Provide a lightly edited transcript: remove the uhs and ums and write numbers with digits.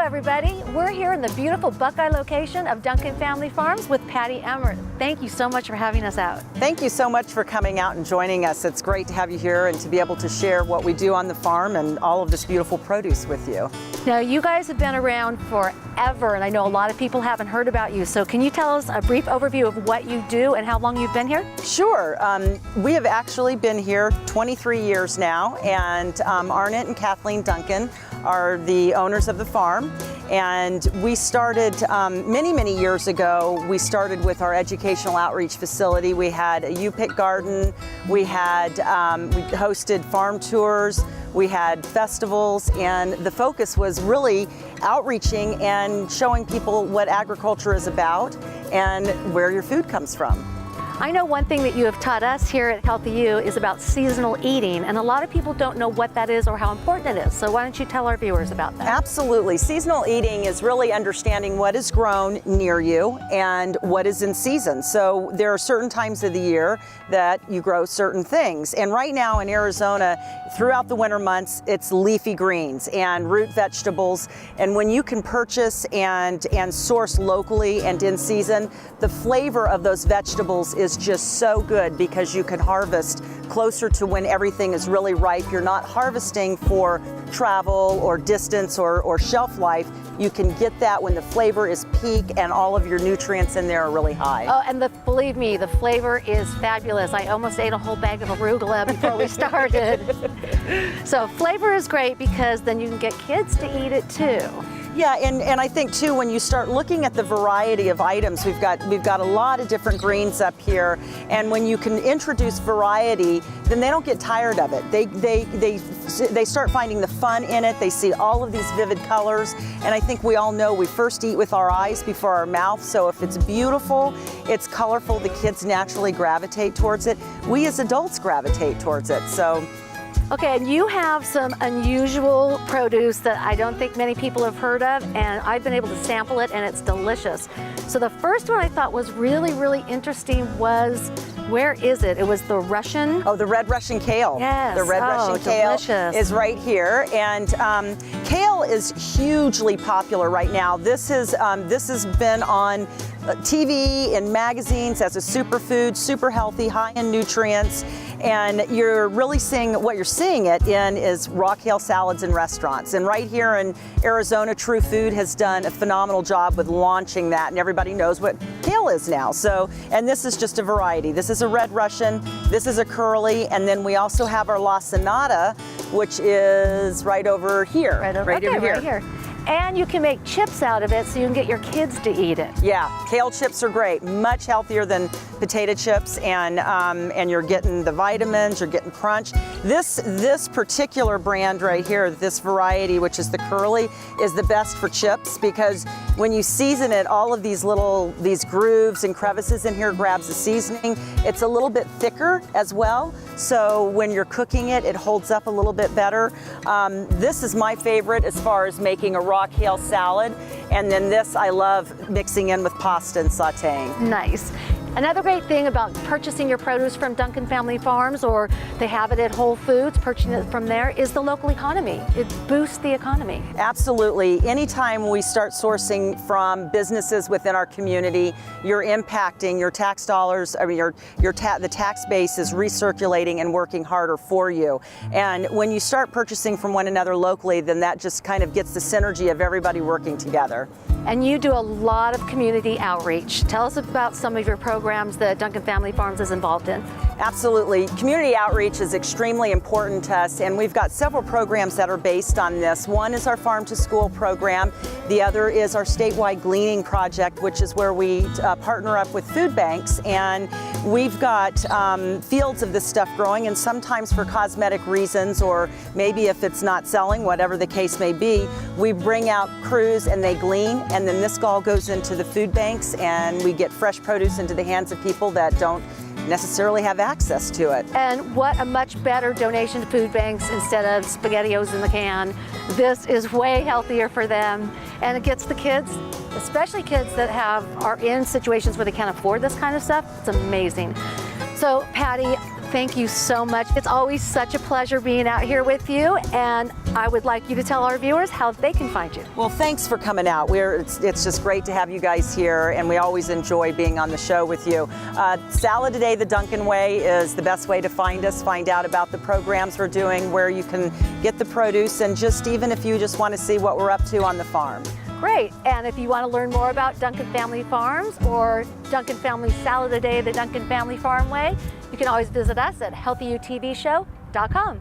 everybody. We're here in the beautiful Buckeye location of Duncan Family Farms with Patty Emmert. Thank you so much for having us out. Thank you so much for coming out and joining us. It's great to have you here and to be able to share what we do on the farm and all of this beautiful produce with you. Now, you guys have been around forever, and I know a lot of people haven't heard about you. So can you tell us a brief overview of what you do and how long you've been here? Sure. We have actually been here 23 years now, and Arnett and Kathleen Duncan are the owners of the farm. And we started many years ago. We started with our educational outreach facility. We had a U-Pick garden. We hosted farm tours. We had festivals, and the focus was really outreaching and showing people what agriculture is about and where your food comes from. I know one thing that you have taught us here at Healthy You is about seasonal eating, and a lot of people don't know what that is or how important it is. So why don't you tell our viewers about that? Absolutely. Seasonal eating is really understanding what is grown near you and what is in season. So there are certain times of the year that you grow certain things. And right now in Arizona, throughout the winter months, it's leafy greens and root vegetables. And when you can purchase and source locally and in season, the flavor of those vegetables is just so good because you can harvest closer to when everything is really ripe. You're not harvesting for travel or distance or shelf life. You can get that when the flavor is peak and all of your nutrients in there are really high. Oh, and believe me, the flavor is fabulous. I almost ate a whole bag of arugula before we started. So flavor is great because then you can get kids to eat it too. Yeah, and I think too, when you start looking at the variety of items, we've got a lot of different greens up here, and when you can introduce variety, then they don't get tired of it. They start finding the fun in it. They see all of these vivid colors, and I think we all know we first eat with our eyes before our mouth. So if it's beautiful, it's colorful, the kids naturally gravitate towards it. We as adults gravitate towards it. So. Okay, and you have some unusual produce that I don't think many people have heard of, and I've been able to sample it, and it's delicious. So the first one I thought was really interesting was, where is it? It was the Russian. Oh, the red Russian kale. Yes. The red Russian kale is right here, and kale is hugely popular right now. This has been on TV and magazines as a superfood, super healthy, high in nutrients. And you're really seeing, what you're seeing it in is raw kale salads in restaurants. And right here in Arizona, True Food has done a phenomenal job with launching that, and everybody knows what kale is now. So, and this is just a variety. This is a red Russian, this is a curly, and then we also have our La Sonata, which is right over here. Right here. And you can make chips out of it so you can get your kids to eat it. Yeah, kale chips are great, much healthier than potato chips, and you're getting the vitamins, you're getting crunch. This particular brand right here, this variety, which is the curly, is the best for chips because when you season it, all of these grooves and crevices in here grabs the seasoning. It's a little bit thicker as well, so when you're cooking it, it holds up a little bit better. This is my favorite as far as making a raw kale salad, and then this I love mixing in with pasta and sauteing. Nice. Another great thing about purchasing your produce from Duncan Family Farms, or they have it at Whole Foods, purchasing it from there, is the local economy. It boosts the economy. Absolutely. Anytime we start sourcing from businesses within our community, you're impacting your tax dollars. I mean, the tax base is recirculating and working harder for you. And when you start purchasing from one another locally, then that just kind of gets the synergy of everybody working together. And you do a lot of community outreach. Tell us about some of your programs that Duncan Family Farms is involved in. Absolutely. Community outreach is extremely important to us, and we've got several programs that are based on this. One is our Farm to School program. The other is our statewide gleaning project, which is where we partner up with food banks, and we've got fields of this stuff growing, and sometimes for cosmetic reasons, or maybe if it's not selling, whatever the case may be, we bring out crews and they glean, and then this all goes into the food banks, and we get fresh produce into the hands of people that don't necessarily have access to it. And what a much better donation to food banks instead of SpaghettiOs in the can. This is way healthier for them, and it gets the kids, especially kids that are in situations where they can't afford this kind of stuff. It's amazing. So Patty, Thank you so much. It's always such a pleasure being out here with you, and I would like you to tell our viewers how they can find you. Well, thanks for coming out. It's just great to have you guys here, and we always enjoy being on the show with you. Salad Today the Duncan Way is the best way to find us, find out about the programs we're doing, where you can get the produce, and just even if you just want to see what we're up to on the farm. Great, and if you want to learn more about Duncan Family Farms or Duncan Family Salad a Day the Duncan Family Farm Way, you can always visit us at HealthyUTVshow.com.